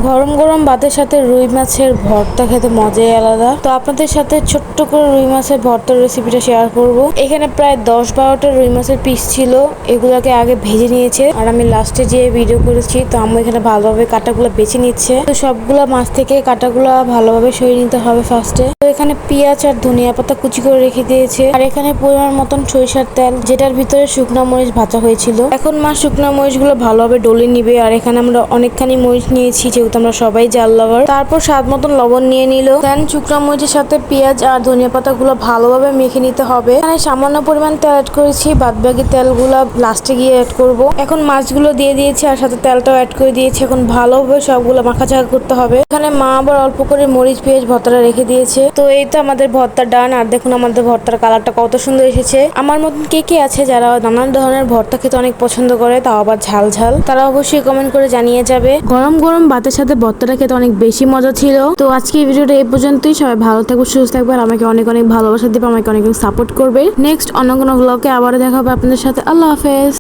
গরম গরম ভাতের সাথে রুই মাছের ভর্তা খেতে মজাই আলাদা। তো আপনাদের সাথে ছোট্ট করে রুই মাছের ভর্তার রেসিপিটা শেয়ার করব। এখানে প্রায় 10-12টা রুই মাছের পিস ছিল, এগুলোকে আগে ভেজে নিয়েছে আর আমি লাস্টে যে ভিডিও করেছি। তো আমি এখানে ভালোভাবে কাটাগুলো বেছে নিচ্ছে। তো সবগুলা মাছ থেকে কাটাগুলো ভালোভাবে সরিয়ে নিতে হবে ফার্স্টে। তো এখানে পেঁয়াজ আর ধনিয়া পাতা কুচি করে রেখে দিয়েছে আর এখানে পরিমাণ মতন সরিষার তেল, যেটার ভিতরে শুকনো মরিচ ভাজা হয়েছিল। এখন মা শুকনো মরিচ গুলো ভালোভাবে ডলে নিবে আর এখানে আমরা অনেকখানি মরিচ নিয়েছি, যেহেতু আমরা সবাই জাল লাভার। তারপর স্বাদ মতন লবণ নিয়ে নিল। দেন শুকনো মরিচের সাথে পেঁয়াজ আর ধনিয়া পাতা গুলো ভালোভাবে মেখে নিতে হবে। এখানে সামান্য পরিমাণ তেল অ্যাড করেছি, বাদবাকি তেলগুলো লাস্টে গিয়ে অ্যাড করব। এখন মাছগুলো দিয়ে দিয়েছি আর সাথে তেলটাও অ্যাড করে দিয়েছি। এখন ভালোভাবে সবগুলো মাখাচাকা করতে হবে। এখানে মা আবার অল্প করে মরিচ পেঁয়াজ ভর্তাটা রেখে দিয়েছে। তো এই তো আমাদের ভর্তা ডান। আর দেখুন আমাদের ভর্তার কালারটা কত সুন্দর এসেছে। আমার মতন কে কে আছে যারা নানান ধরনের ভর্তা খেতে অনেক পছন্দ করে, তাও আবার ঝাল ঝাল, তারা অবশ্যই কমেন্ট করে জানিয়ে যাবে। গরম গরম ভাতের সাথে ভর্তাটা খেতে অনেক বেশি মজা ছিল। তো আজকে এই ভিডিওটা এই পর্যন্তই। সবাই ভালো থাকবে, সুস্থ থাকবে আর আমাকে অনেক অনেক ভালোবাসা দিবে, আমাকে অনেক সাপোর্ট করবে। নেক্সট অন্য কোনো ব্লগে আবারও দেখা হবে আপনাদের সাথে। আল্লাহ হাফেজ।